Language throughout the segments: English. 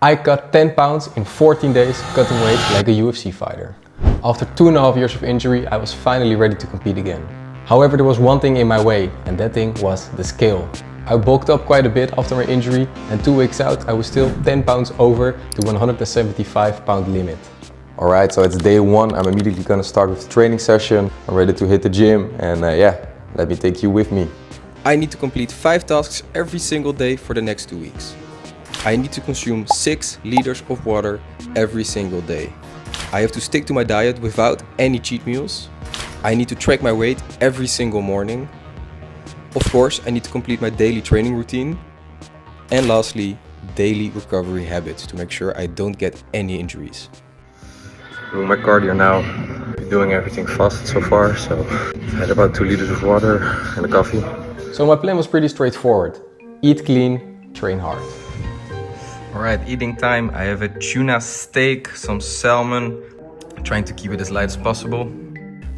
I cut 10 pounds in 14 days, cutting weight like a UFC fighter. After 2.5 years of injury, I was finally ready to compete again. However, there was one thing in my way, and that thing was the scale. I bulked up quite a bit after my injury, and 2 weeks out, I was still 10 pounds over the 175 pound limit. Alright, so it's day 1. I'm immediately gonna start with the training session. I'm ready to hit the gym, and yeah, let me take you with me. I need to complete 5 tasks every single day for the next 2 weeks. I need to consume 6 liters of water every single day. I have to stick to my diet without any cheat meals. I need to track my weight every single morning. Of course, I need to complete my daily training routine. And lastly, daily recovery habits to make sure I don't get any injuries. Doing my cardio now. Been doing everything fast so far, so I've had about 2 liters of water and a coffee. So my plan was pretty straightforward. Eat clean, train hard. Alright, eating time. I have a tuna steak, some salmon. I'm trying to keep it as light as possible.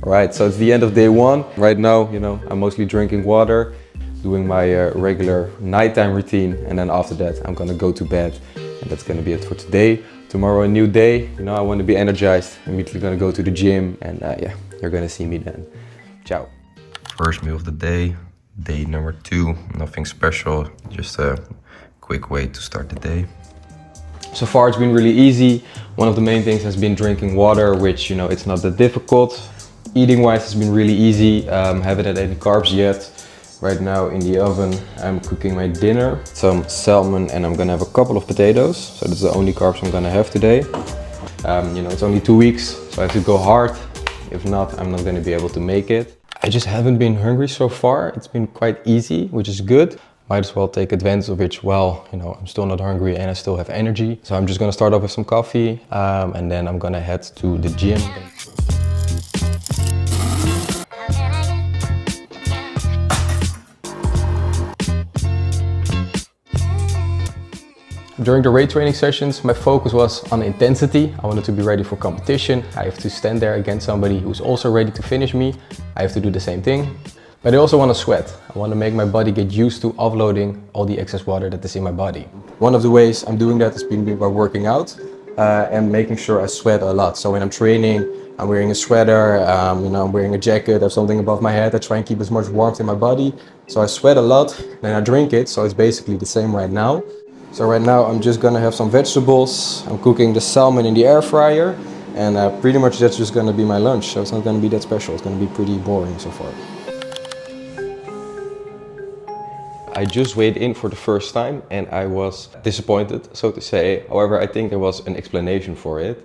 Alright, so it's the end of day 1. Right now, I'm mostly drinking water, doing my regular nighttime routine, and then after that I'm gonna go to bed. And that's gonna be it for today. Tomorrow a new day, I want to be energized. I'm immediately gonna go to the gym, and yeah, you're gonna see me then. Ciao. First meal of the day, day number 2. Nothing special, just a quick way to start the day. So far it's been really easy. One of the main things has been drinking water, which it's not that difficult. Eating wise has been really easy. Haven't had any carbs yet. Right now in the oven I'm cooking my dinner. Some salmon, and I'm gonna have a couple of potatoes. So that's the only carbs I'm gonna have today. It's only 2 weeks, so I have to go hard. If not, I'm not gonna be able to make it. I just haven't been hungry so far. It's been quite easy, which is good. Might as well take advantage of it while, I'm still not hungry and I still have energy. So I'm just gonna start off with some coffee, and then I'm gonna head to the gym. During the weight training sessions, my focus was on intensity. I wanted to be ready for competition. I have to stand there against somebody who's also ready to finish me. I have to do the same thing. But I also want to sweat. I want to make my body get used to offloading all the excess water that is in my body. One of the ways I'm doing that has been by working out and making sure I sweat a lot. So when I'm training, I'm wearing a sweater, I'm wearing a jacket, I have something above my head. I try and keep as much warmth in my body. So I sweat a lot, then I drink it. So it's basically the same right now. So right now I'm just gonna have some vegetables. I'm cooking the salmon in the air fryer, and pretty much that's just gonna be my lunch. So it's not gonna be that special. It's gonna be pretty boring so far. I just weighed in for the first time and I was disappointed, so to say. However, I think there was an explanation for it.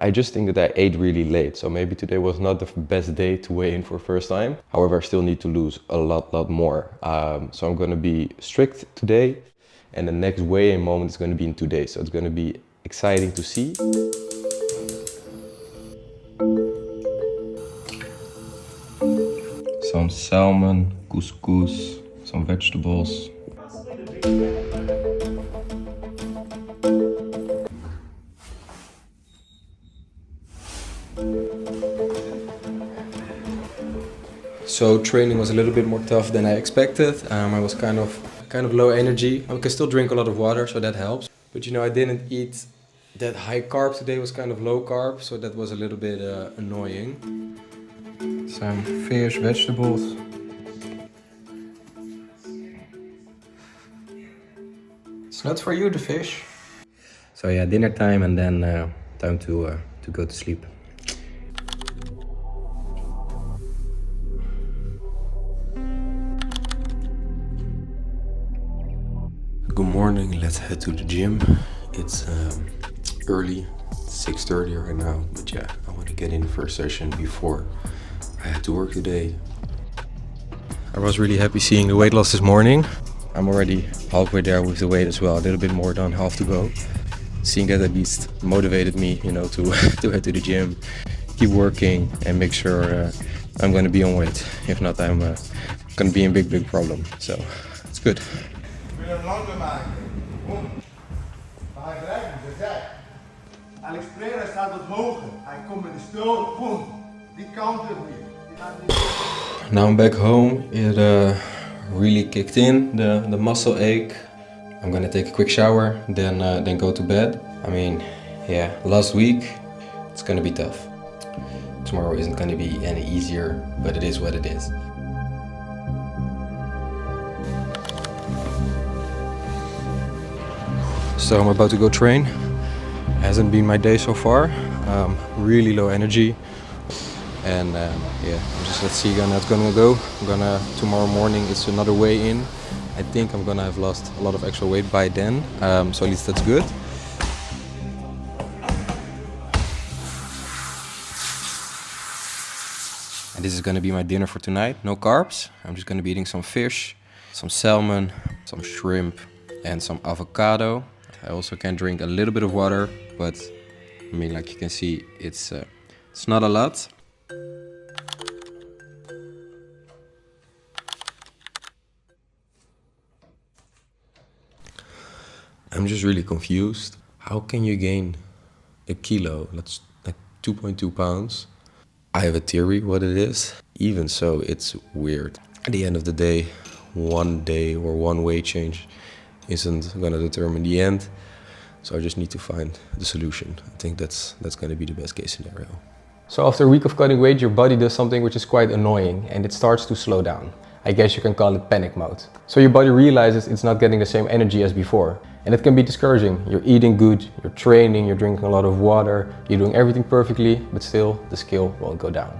I just think that I ate really late, so maybe today was not the best day to weigh in for the first time. However, I still need to lose a lot more. So I'm gonna be strict today, and the next weigh-in moment is gonna be in 2 days. So it's gonna be exciting to see. Some salmon, couscous, some vegetables. So training was a little bit more tough than I expected. I was kind of low energy. I can still drink a lot of water, so that helps. But I didn't eat that high carb today. It was kind of low carb, so that was a little bit annoying. Some fish, vegetables. It's not for you, the fish. So yeah, dinner time, and then time to go to sleep. Good morning, let's head to the gym. It's early, 6:30 right now, but yeah, I want to get in the first session before I had to work today. I was really happy seeing the weight loss this morning. I'm already halfway there with the weight as well, a little bit more than half to go. Seeing that at least motivated me, to head to the gym, keep working, and make sure I'm going to be on weight. If not, I'm going to be in big problem. So it's good. Alex Pereira staat wat hoger. Hij komt met de stoot, boom. Die kant op weer. Now I'm back home. It really kicked in, the muscle ache. I'm gonna take a quick shower, then go to bed. I mean, yeah, last week, it's gonna be tough. Tomorrow isn't gonna be any easier, but it is what it is. So I'm about to go train. Hasn't been my day so far. Really low energy. And yeah, let's see how that's gonna go. Tomorrow morning it's another weigh in. I think I'm gonna have lost a lot of extra weight by then. So at least that's good. And this is gonna be my dinner for tonight. No carbs. I'm just gonna be eating some fish, some salmon, some shrimp, and some avocado. I also can drink a little bit of water, but I mean, like you can see, it's not a lot. I'm just really confused. How can you gain a kilo? That's like 2.2 pounds. I have a theory what it is. Even so, it's weird. At the end of the day, one day or one weight change isn't gonna determine the end. So I just need to find the solution. I think that's gonna be the best case scenario. So after a week of cutting weight, your body does something which is quite annoying, and it starts to slow down. I guess you can call it panic mode. So your body realizes it's not getting the same energy as before. And it can be discouraging. You're eating good, you're training, you're drinking a lot of water, you're doing everything perfectly, but still the scale won't go down.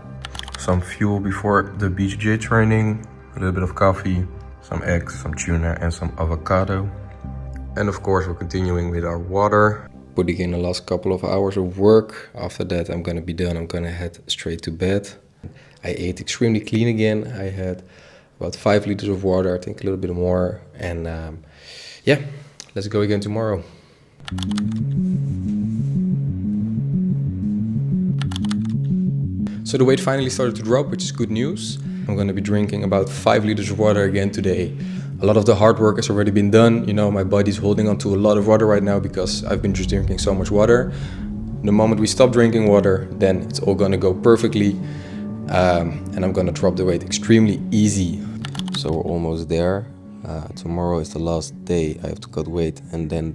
Some fuel before the BJJ training, a little bit of coffee, some eggs, some tuna, and some avocado. And of course, we're continuing with our water. Putting in the last couple of hours of work. After that, I'm gonna be done. I'm gonna head straight to bed. I ate extremely clean again. I had about 5 liters of water, I think a little bit more. And yeah, let's go again tomorrow. So the weight finally started to drop, which is good news. I'm gonna be drinking about 5 liters of water again today. A lot of the hard work has already been done. You know, my body's holding on to a lot of water right now because I've been just drinking so much water. The moment we stop drinking water, then it's all gonna go perfectly. And I'm gonna drop the weight extremely easy. So we're almost there. Tomorrow is the last day I have to cut weight, and then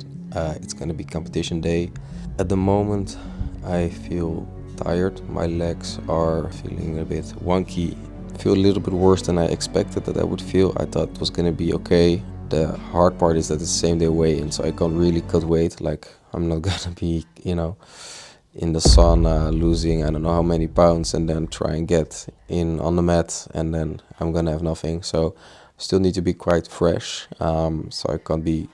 it's gonna be competition day. At the moment, I feel tired. My legs are feeling a bit wonky. I feel a little bit worse than I expected that I would feel. I thought it was gonna be okay. The hard part is that it's the same day weigh-in, so I can't really cut weight. Like, I'm not gonna be, you know, in the sauna losing I don't know how many pounds and then try and get in on the mat, and then I'm gonna have nothing. So still need to be quite fresh, so I can't be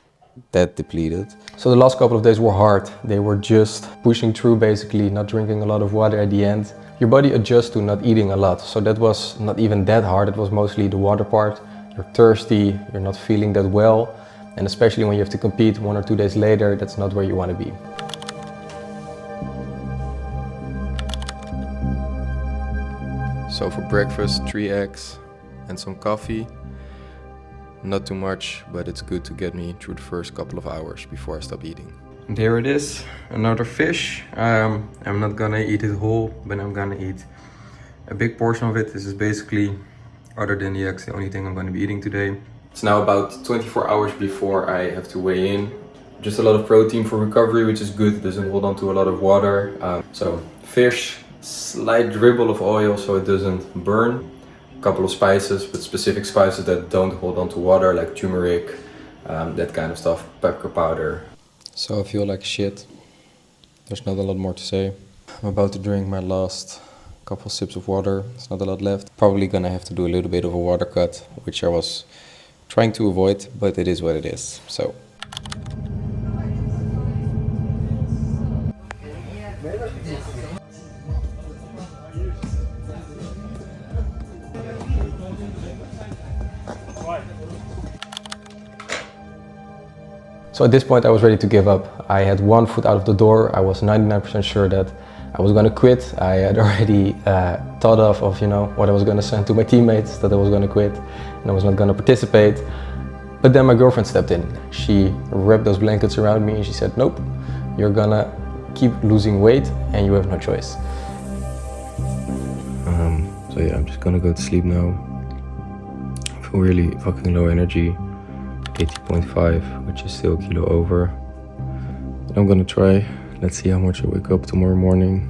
that depleted. So the last couple of days were hard. They were just pushing through, basically not drinking a lot of water at the end. Your body adjusts to not eating a lot, so that was not even that hard. It was mostly the water part. You're thirsty, you're not feeling that well, and especially when you have to compete 1 or 2 days later, that's not where you want to be. So for breakfast, 3 eggs and some coffee. Not too much, but it's good to get me through the first couple of hours before I stop eating. There it is, another fish. I'm not gonna eat it whole, but I'm gonna eat a big portion of it. This is basically, other than the eggs, the only thing I'm gonna be eating today. It's now about 24 hours before I have to weigh in. Just a lot of protein for recovery, which is good. It doesn't hold on to a lot of water. So fish, slight dribble of oil so it doesn't burn. A couple of spices, but specific spices that don't hold on to water, like turmeric, that kind of stuff, pepper powder. So I feel like shit. There's not a lot more to say. I'm about to drink my last couple sips of water. There's not a lot left. Probably gonna have to do a little bit of a water cut, which I was trying to avoid, but it is what it is. So. So at this point I was ready to give up. I had 1 foot out of the door. I was 99% sure that I was gonna quit. I had already thought of, you know, what I was gonna send to my teammates, that I was gonna quit and I was not gonna participate. But then my girlfriend stepped in. She wrapped those blankets around me and she said, nope, you're gonna keep losing weight and you have no choice. So yeah, I'm just gonna go to sleep now. I feel really fucking low energy. 80.5, which is still a kilo over. I'm gonna try. Let's see how much I wake up tomorrow morning.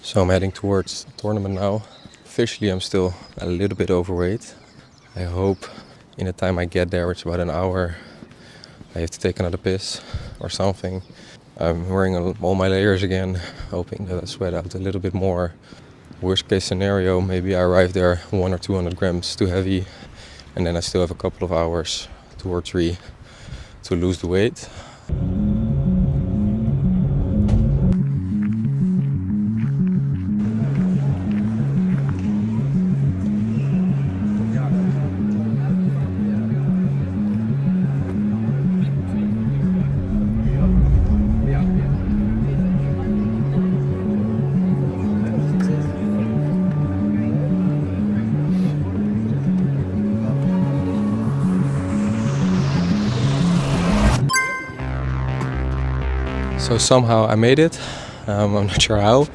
So I'm heading towards the tournament now. Officially I'm still a little bit overweight. I hope in the time I get there, which is about an hour, I have to take another piss or something. I'm wearing all my layers again, hoping that I sweat out a little bit more. Worst case scenario, maybe I arrive there 100 or 200 grams too heavy, and then I still have a couple of hours, 2 or 3, to lose the weight. So somehow I made it. I'm not sure how.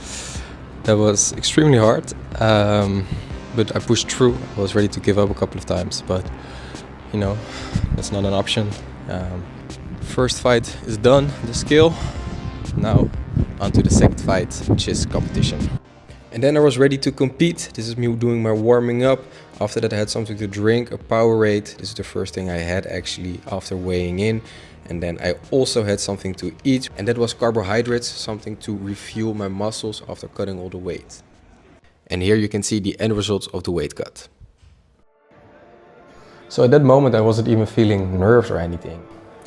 That was extremely hard, but I pushed through. I was ready to give up a couple of times, but you know, that's not an option. First fight is done, the skill. Now on to the second fight, which is competition. And then I was ready to compete. This is me doing my warming up. After that I had something to drink, a Powerade. This is the first thing I had actually after weighing in. And then I also had something to eat, and that was carbohydrates, something to refuel my muscles after cutting all the weight. And here you can see the end results of the weight cut. So at that moment I wasn't even feeling nerves or anything.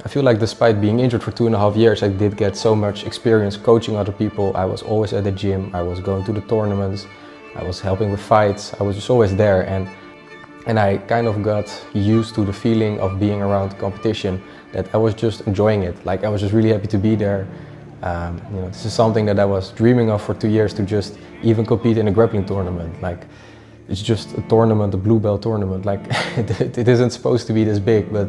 I feel like despite being injured for 2.5 years, I did get so much experience coaching other people. I was always at the gym, I was going to the tournaments, I was helping with fights, I was just always there, and I kind of got used to the feeling of being around competition, that I was just enjoying it. Like I was just really happy to be there. You know, this is something that I was dreaming of for 2 years, to just even compete in a grappling tournament. Like it's just a tournament, a blue belt tournament. Like it isn't supposed to be this big, but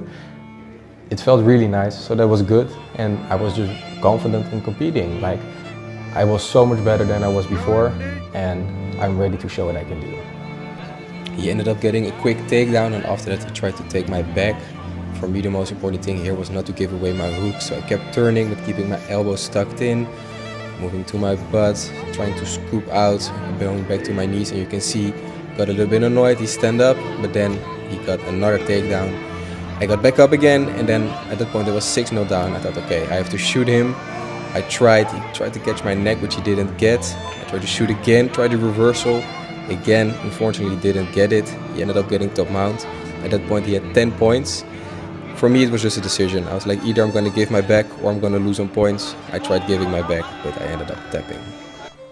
it felt really nice. So that was good, and I was just confident in competing. Like I was so much better than I was before, and I'm ready to show what I can do. He ended up getting a quick takedown, and after that he tried to take my back. For me the most important thing here was not to give away my hook, so I kept turning but keeping my elbows tucked in, moving to my butt, trying to scoop out, going back to my knees, and you can see, got a little bit annoyed, he stand up, but then he got another takedown. I got back up again, and then at that point there was 6-0 down. I thought, okay, I have to shoot him. He tried to catch my neck, which he didn't get. I tried to shoot again, tried the reversal. Again, unfortunately didn't get it. He ended up getting top mount. At that point he had 10 points. For me it was just a decision. I was like, either I'm going to give my back or I'm going to lose on points. I tried giving my back, but I ended up tapping.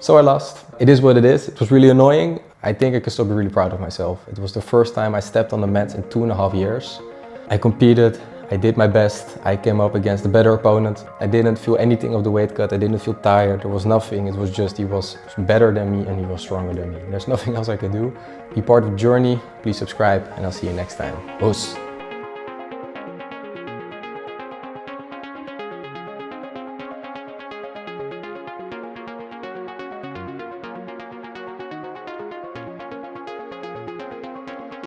So I lost. It is what it is. It was really annoying. I think I can still be really proud of myself. It was the first time I stepped on the mats in 2.5 years. I competed, I did my best, I came up against a better opponent. I didn't feel anything of the weight cut, I didn't feel tired, there was nothing. It was just, he was better than me and he was stronger than me. There's nothing else I could do. Be part of the journey, please subscribe, and I'll see you next time. Peace.